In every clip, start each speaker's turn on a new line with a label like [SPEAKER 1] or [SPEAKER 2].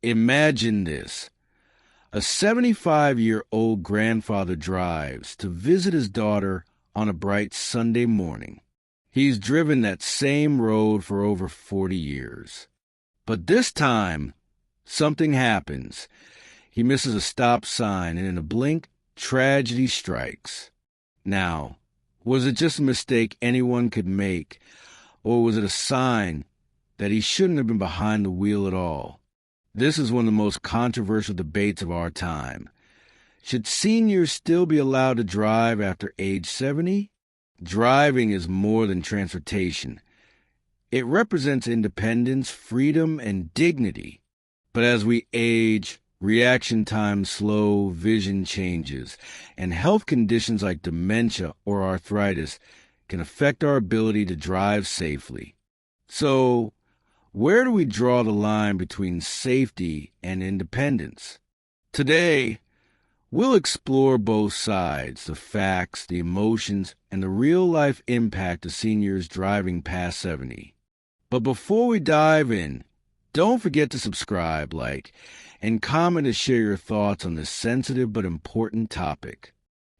[SPEAKER 1] Imagine this. A 75-year-old grandfather drives to visit his daughter on a bright Sunday morning. He's driven that same road for over 40 years. But this time, something happens. He misses a stop sign, and in a blink, tragedy strikes. Now, was it just a mistake anyone could make, or was it a sign that he shouldn't have been behind the wheel at all? This is one of the most controversial debates of our time. Should seniors still be allowed to drive after age 70? Driving is more than transportation. It represents independence, freedom, and dignity. But as we age, reaction times slow, vision changes, and health conditions like dementia or arthritis can affect our ability to drive safely. So, where do we draw the line between safety and independence? Today, we'll explore both sides, the facts, the emotions, and the real-life impact of seniors driving past 70. But before we dive in, don't forget to subscribe, like, and comment to share your thoughts on this sensitive but important topic.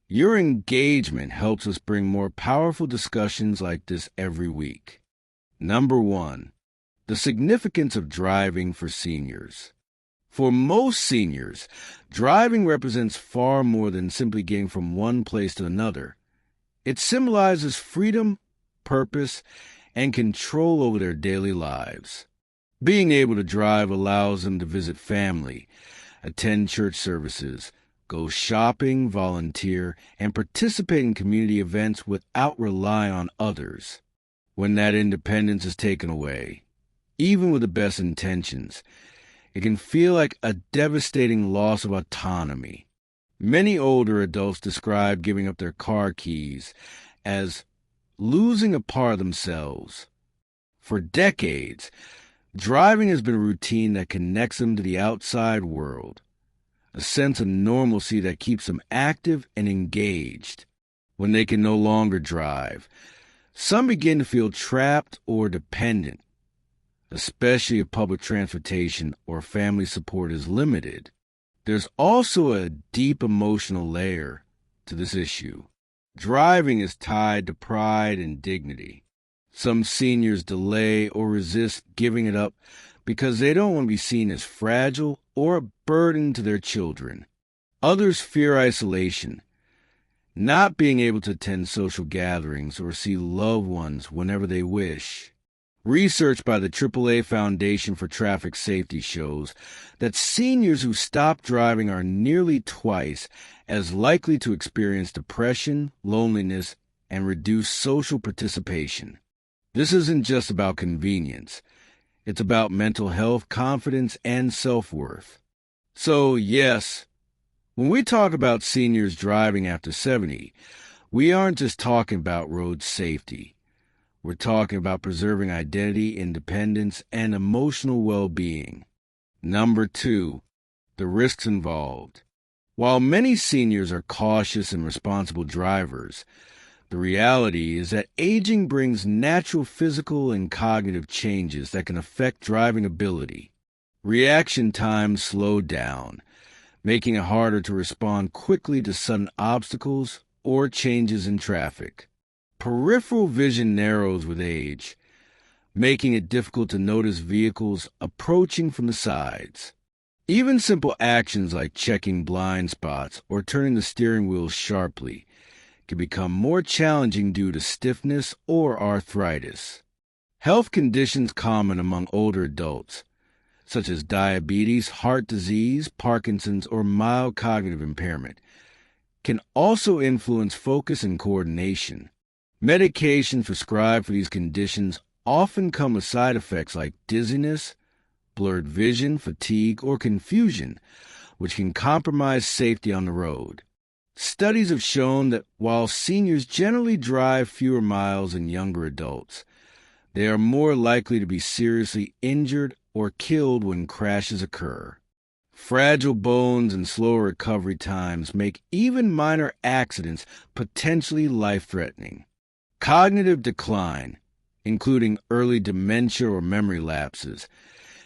[SPEAKER 1] Your engagement helps us bring more powerful discussions like this every week. Number 1. The significance of driving for seniors. For most seniors, driving represents far more than simply getting from one place to another. It symbolizes freedom, purpose, and control over their daily lives. Being able to drive allows them to visit family, attend church services, go shopping, volunteer, and participate in community events without relying on others. When that independence is taken away, even with the best intentions, it can feel like a devastating loss of autonomy. Many older adults describe giving up their car keys as losing a part of themselves. For decades, driving has been a routine that connects them to the outside world, a sense of normalcy that keeps them active and engaged. When they can no longer drive, some begin to feel trapped or dependent, especially if public transportation or family support is limited. There's also a deep emotional layer to this issue. Driving is tied to pride and dignity. Some seniors delay or resist giving it up because they don't want to be seen as fragile or a burden to their children. Others fear isolation, not being able to attend social gatherings or see loved ones whenever they wish. Research by the AAA Foundation for Traffic Safety shows that seniors who stop driving are nearly twice as likely to experience depression, loneliness, and reduced social participation. This isn't just about convenience. It's about mental health, confidence, and self-worth. So, yes, when we talk about seniors driving after 70, we aren't just talking about road safety. We're talking about preserving identity, independence, and emotional well-being. Number 2, the risks involved. While many seniors are cautious and responsible drivers, the reality is that aging brings natural physical and cognitive changes that can affect driving ability. Reaction times slow down, making it harder to respond quickly to sudden obstacles or changes in traffic. Peripheral vision narrows with age, making it difficult to notice vehicles approaching from the sides. Even simple actions like checking blind spots or turning the steering wheel sharply can become more challenging due to stiffness or arthritis. Health conditions common among older adults, such as diabetes, heart disease, Parkinson's, or mild cognitive impairment, can also influence focus and coordination. Medications prescribed for these conditions often come with side effects like dizziness, blurred vision, fatigue, or confusion, which can compromise safety on the road. Studies have shown that while seniors generally drive fewer miles than younger adults, they are more likely to be seriously injured or killed when crashes occur. Fragile bones and slower recovery times make even minor accidents potentially life-threatening. Cognitive decline, including early dementia or memory lapses,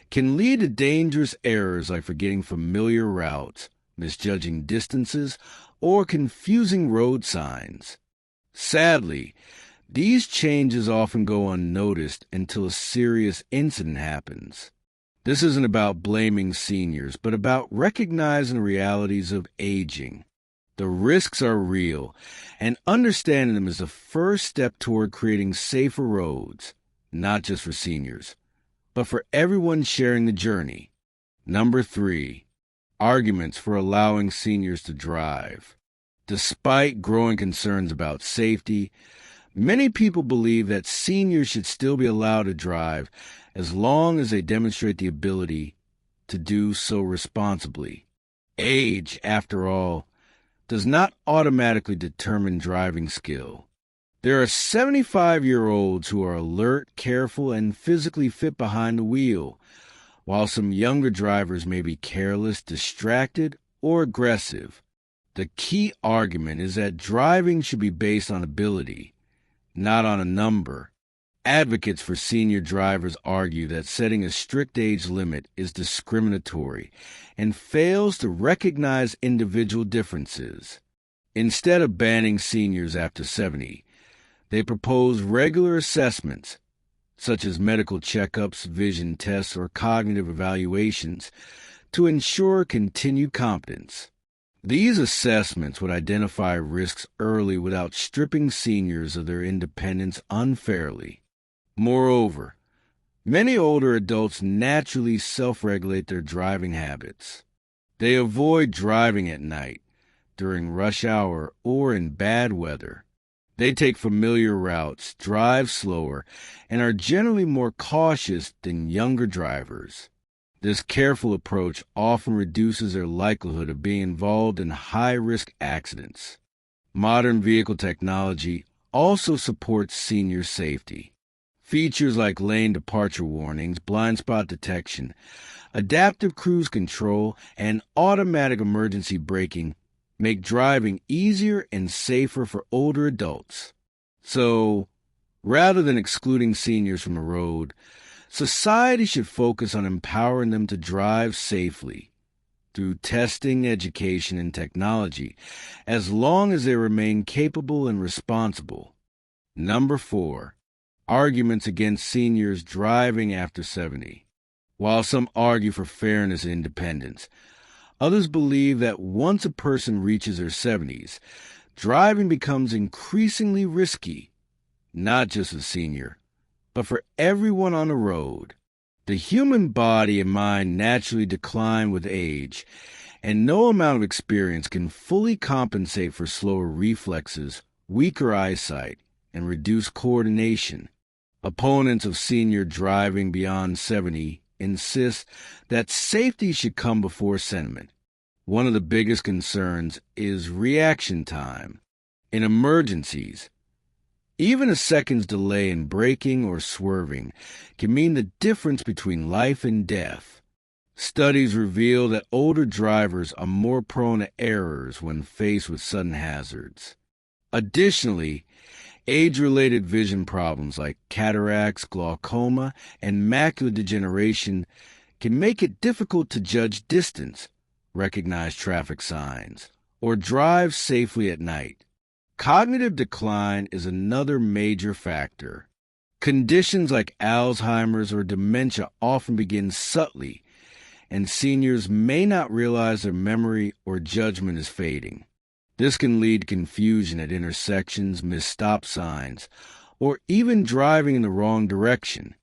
[SPEAKER 1] can lead to dangerous errors like forgetting familiar routes, misjudging distances, or confusing road signs. Sadly, these changes often go unnoticed until a serious incident happens. This isn't about blaming seniors, but about recognizing the realities of aging. The risks are real, and understanding them is the first step toward creating safer roads, not just for seniors, but for everyone sharing the journey. Number 3, arguments for allowing seniors to drive. Despite growing concerns about safety, many people believe that seniors should still be allowed to drive as long as they demonstrate the ability to do so responsibly. Age, after all, does not automatically determine driving skill. There are 75-year-olds who are alert, careful, and physically fit behind the wheel, while some younger drivers may be careless, distracted, or aggressive. The key argument is that driving should be based on ability, not on a number. Advocates for senior drivers argue that setting a strict age limit is discriminatory and fails to recognize individual differences. Instead of banning seniors after 70, they propose regular assessments, such as medical checkups, vision tests, or cognitive evaluations, to ensure continued competence. These assessments would identify risks early without stripping seniors of their independence unfairly. Moreover, many older adults naturally self-regulate their driving habits. They avoid driving at night, during rush hour, or in bad weather. They take familiar routes, drive slower, and are generally more cautious than younger drivers. This careful approach often reduces their likelihood of being involved in high-risk accidents. Modern vehicle technology also supports senior safety. Features like lane departure warnings, blind spot detection, adaptive cruise control, and automatic emergency braking make driving easier and safer for older adults. So, rather than excluding seniors from the road, society should focus on empowering them to drive safely through testing, education, and technology, as long as they remain capable and responsible. Number 4, arguments against seniors driving after 70. While some argue for fairness and independence, others believe that once a person reaches their 70s, driving becomes increasingly risky, not just a senior, but for everyone on the road. The human body and mind naturally decline with age, and no amount of experience can fully compensate for slower reflexes, weaker eyesight, and reduced coordination. Opponents of senior driving beyond 70 insist that safety should come before sentiment. One of the biggest concerns is reaction time. In emergencies, even a second's delay in braking or swerving can mean the difference between life and death. Studies reveal that older drivers are more prone to errors when faced with sudden hazards. Additionally, age-related vision problems like cataracts, glaucoma, and macular degeneration can make it difficult to judge distance, recognize traffic signs, or drive safely at night. Cognitive decline is another major factor. Conditions like Alzheimer's or dementia often begin subtly, and seniors may not realize their memory or judgment is fading. This can lead to confusion at intersections, missed stop signs, or even driving in the wrong direction.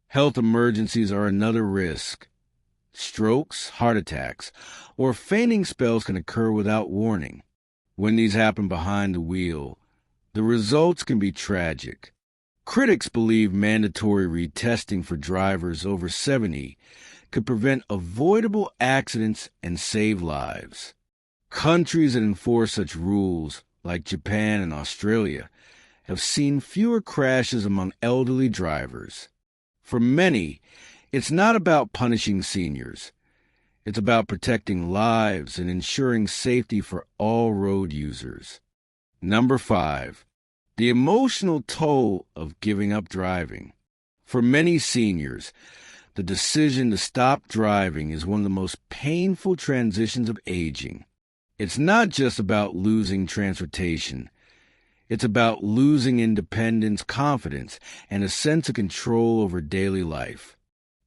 [SPEAKER 1] Health emergencies are another risk. Strokes, heart attacks, or fainting spells can occur without warning. When these happen behind the wheel, the results can be tragic. Critics believe mandatory retesting for drivers over 70 could prevent avoidable accidents and save lives. Countries that enforce such rules, like Japan and Australia, have seen fewer crashes among elderly drivers. For many, it's not about punishing seniors. It's about protecting lives and ensuring safety for all road users. Number 5, the emotional toll of giving up driving. For many seniors, The decision to stop driving is one of the most painful transitions of aging. It's not just about losing transportation. It's about losing independence, confidence, and a sense of control over daily life.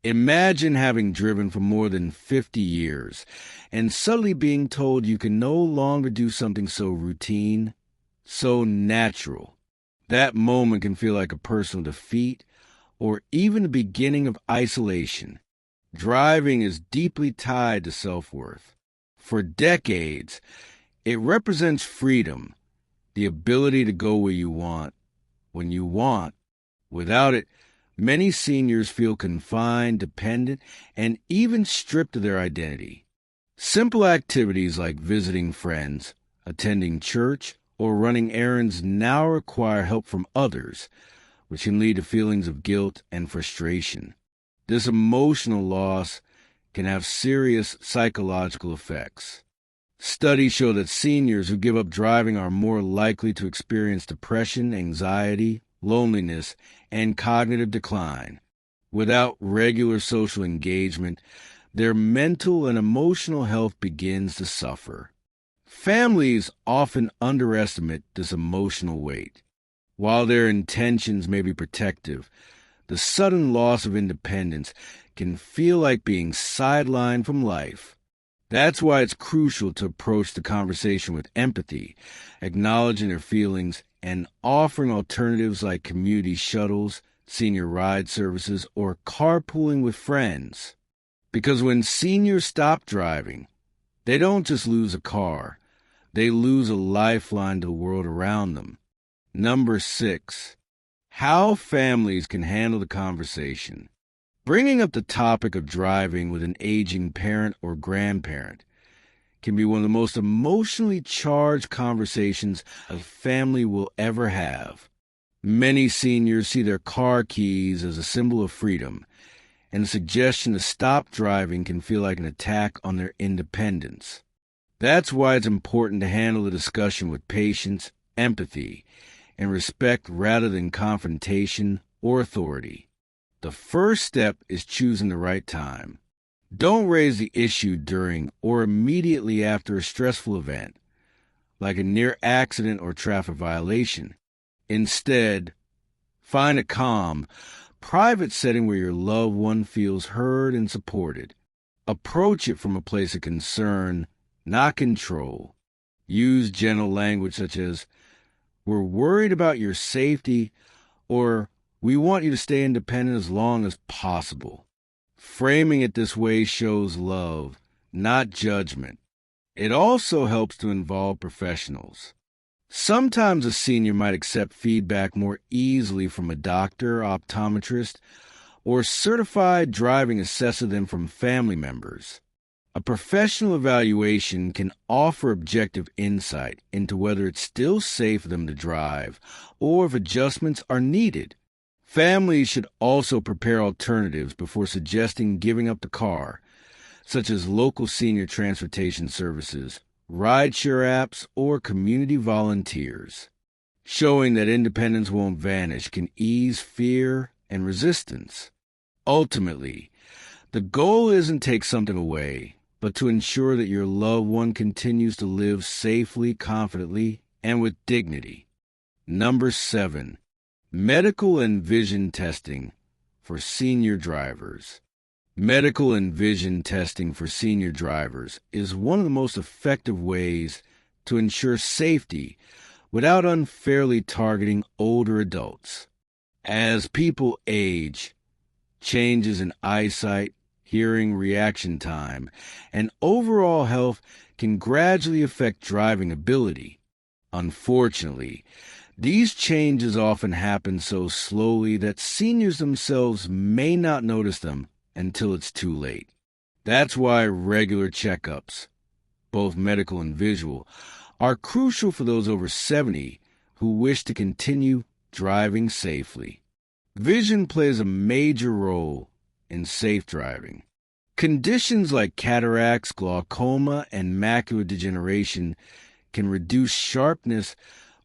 [SPEAKER 1] Imagine having driven for more than 50 years and suddenly being told you can no longer do something so routine, so natural. That moment can feel like a personal defeat or even the beginning of isolation. Driving is deeply tied to self-worth. For decades, it represents freedom, the ability to go where you want, when you want. Without it, many seniors feel confined, dependent, and even stripped of their identity. Simple activities like visiting friends, attending church, or running errands now require help from others, which can lead to feelings of guilt and frustration. This emotional loss can have serious psychological effects. Studies show that seniors who give up driving are more likely to experience depression, anxiety, loneliness, and cognitive decline. Without regular social engagement, their mental and emotional health begins to suffer. Families often underestimate this emotional weight. While their intentions may be protective, the sudden loss of independence can feel like being sidelined from life. That's why it's crucial to approach the conversation with empathy, acknowledging their feelings, and offering alternatives like community shuttles, senior ride services, or carpooling with friends. Because when seniors stop driving, they don't just lose a car, they lose a lifeline to the world around them. Number 6, how families can handle the conversation. Bringing up the topic of driving with an aging parent or grandparent can be one of the most emotionally charged conversations a family will ever have. Many seniors see their car keys as a symbol of freedom, and the suggestion to stop driving can feel like an attack on their independence. That's why it's important to handle the discussion with patience, empathy, and respect rather than confrontation or authority. The first step is choosing the right time. Don't raise the issue during or immediately after a stressful event, like a near accident or traffic violation. Instead, find a calm, private setting where your loved one feels heard and supported. Approach it from a place of concern, not control. Use gentle language such as, "We're worried about your safety," or "We want you to stay independent as long as possible." Framing it this way shows love, not judgment. It also helps to involve professionals. Sometimes a senior might accept feedback more easily from a doctor, optometrist, or certified driving assessor than from family members. A professional evaluation can offer objective insight into whether it's still safe for them to drive or if adjustments are needed. Families should also prepare alternatives before suggesting giving up the car, such as local senior transportation services, rideshare apps, or community volunteers. Showing that independence won't vanish can ease fear and resistance. Ultimately, the goal isn't to take something away, but to ensure that your loved one continues to live safely, confidently, and with dignity. Number 7, medical and vision testing for senior drivers. Medical and vision testing for senior drivers is one of the most effective ways to ensure safety without unfairly targeting older adults. As people age, changes in eyesight, hearing, reaction time, and overall health can gradually affect driving ability. Unfortunately, these changes often happen so slowly that seniors themselves may not notice them until it's too late. That's why regular checkups, both medical and visual, are crucial for those over 70 who wish to continue driving safely. Vision plays a major role in safe driving. Conditions like cataracts, glaucoma, and macular degeneration can reduce sharpness,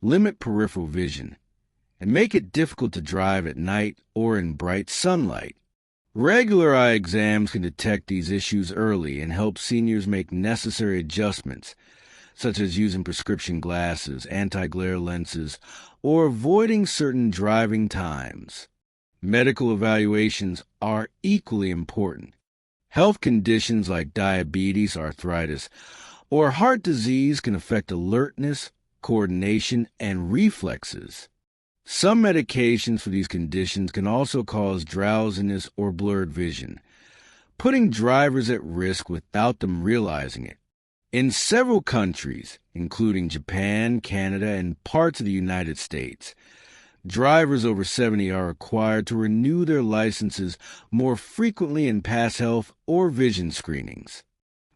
[SPEAKER 1] limit peripheral vision, and make it difficult to drive at night or in bright sunlight. Regular eye exams can detect these issues early and help seniors make necessary adjustments, such as using prescription glasses, anti-glare lenses, or avoiding certain driving times. Medical evaluations are equally important. Health conditions like diabetes, arthritis, or heart disease can affect alertness, coordination, and reflexes. Some medications for these conditions can also cause drowsiness or blurred vision, putting drivers at risk without them realizing it. In several countries, including Japan, Canada, and parts of the United States, drivers over 70 are required to renew their licenses more frequently and pass health or vision screenings.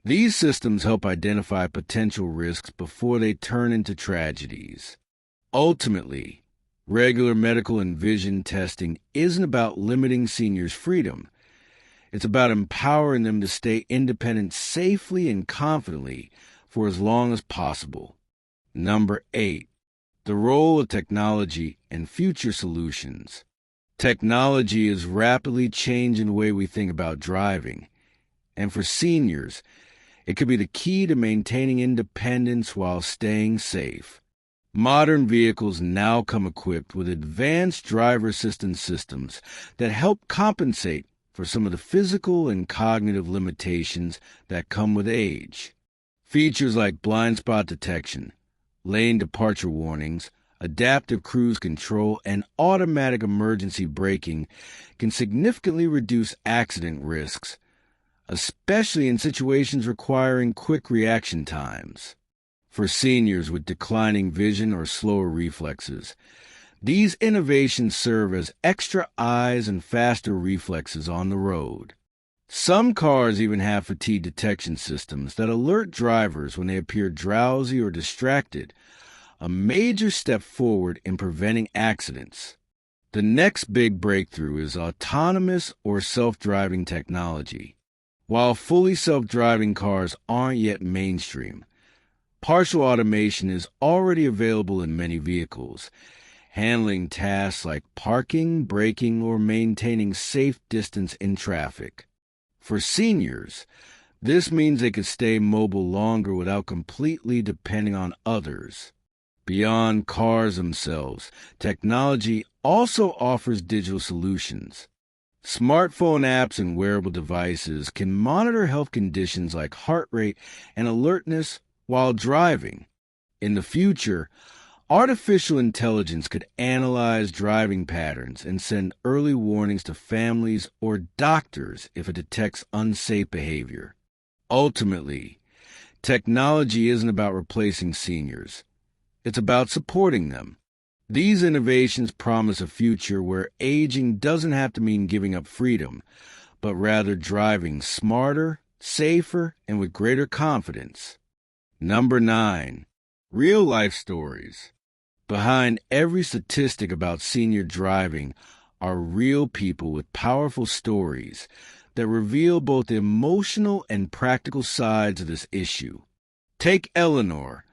[SPEAKER 1] These systems help identify potential risks before they turn into tragedies. Ultimately, regular medical and vision testing isn't about limiting seniors' freedom. It's about empowering them to stay independent safely and confidently for as long as possible. Number 8. The role of technology and future solutions. Technology is rapidly changing the way we think about driving, and for seniors, it could be the key to maintaining independence while staying safe. Modern vehicles now come equipped with advanced driver assistance systems that help compensate for some of the physical and cognitive limitations that come with age. Features like blind spot detection, lane departure warnings, adaptive cruise control, and automatic emergency braking can significantly reduce accident risks, especially in situations requiring quick reaction times. For seniors with declining vision or slower reflexes, these innovations serve as extra eyes and faster reflexes on the road. Some cars even have fatigue detection systems that alert drivers when they appear drowsy or distracted, a major step forward in preventing accidents. The next big breakthrough is autonomous or self-driving technology. While fully self-driving cars aren't yet mainstream, partial automation is already available in many vehicles, handling tasks like parking, braking, or maintaining safe distance in traffic. For seniors, this means they could stay mobile longer without completely depending on others. Beyond cars themselves, technology also offers digital solutions. Smartphone apps and wearable devices can monitor health conditions like heart rate and alertness while driving. In the future, artificial intelligence could analyze driving patterns and send early warnings to families or doctors if it detects unsafe behavior. Ultimately, technology isn't about replacing seniors. It's about supporting them. These innovations promise a future where aging doesn't have to mean giving up freedom, but rather driving smarter, safer, and with greater confidence. Number 9. Real-life stories. Behind every statistic about senior driving are real people with powerful stories that reveal both the emotional and practical sides of this issue. Take Eleanor,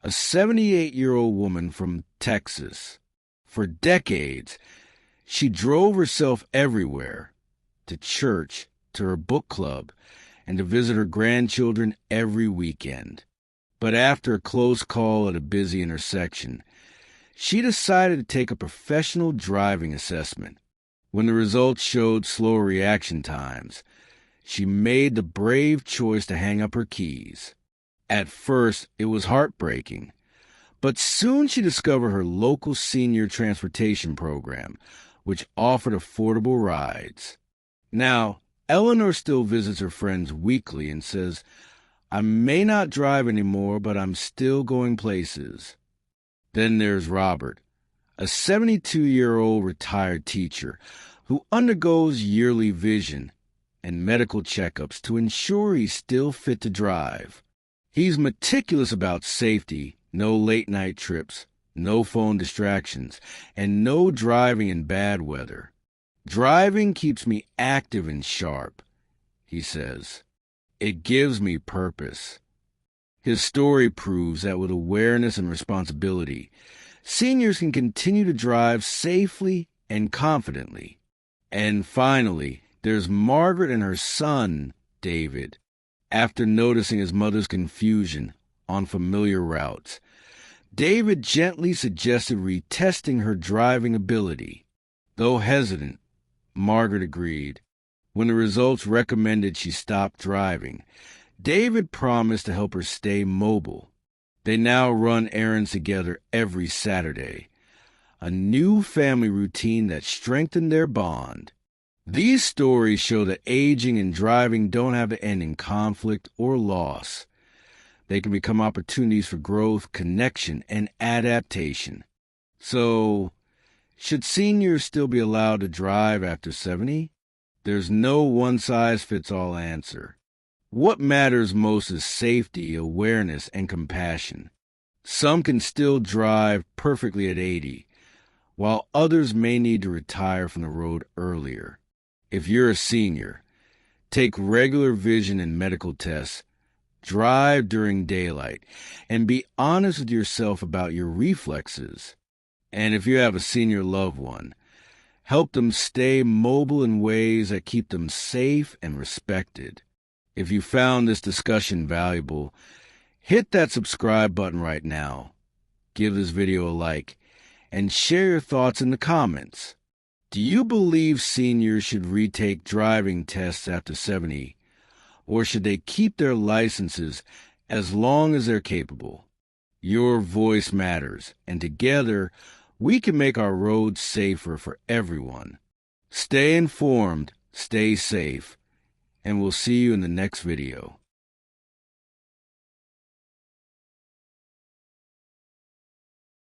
[SPEAKER 1] a 78-year-old woman from Texas. For decades, she drove herself everywhere, to church, to her book club, and to visit her grandchildren every weekend. But after a close call at a busy intersection, she decided to take a professional driving assessment. When the results showed slower reaction times, she made the brave choice to hang up her keys. At first, it was heartbreaking, but soon she discovered her local senior transportation program, which offered affordable rides. Now, Eleanor still visits her friends weekly and says, "I may not drive anymore, but I'm still going places." Then there's Robert, a 72-year-old retired teacher who undergoes yearly vision and medical checkups to ensure he's still fit to drive. He's meticulous about safety, no late-night trips, no phone distractions, and no driving in bad weather. "Driving keeps me active and sharp," he says. "It gives me purpose." His story proves that with awareness and responsibility, seniors can continue to drive safely and confidently. And finally, There's Margaret and her son, David, after noticing his mother's confusion on familiar routes. David gently suggested retesting her driving ability. Though hesitant, Margaret agreed. When the results recommended she stop driving, David promised to help her stay mobile. They now run errands together every Saturday, a new family routine that strengthened their bond. These stories show that aging and driving don't have to end in conflict or loss. They can become opportunities for growth, connection, and adaptation. So, should seniors still be allowed to drive after 70? There's no one-size-fits-all answer. What matters most is safety, awareness, and compassion. Some can still drive perfectly at 80, while others may need to retire from the road earlier. If you're a senior, take regular vision and medical tests, drive during daylight, and be honest with yourself about your reflexes. And if you have a senior loved one, help them stay mobile in ways that keep them safe and respected. If you found this discussion valuable, hit that subscribe button right now, give this video a like, and share your thoughts in the comments. Do you believe seniors should retake driving tests after 70? Or should they keep their licenses as long as they're capable? Your voice matters, and together we can make our roads safer for everyone. Stay informed, stay safe, and we'll see you in the next video.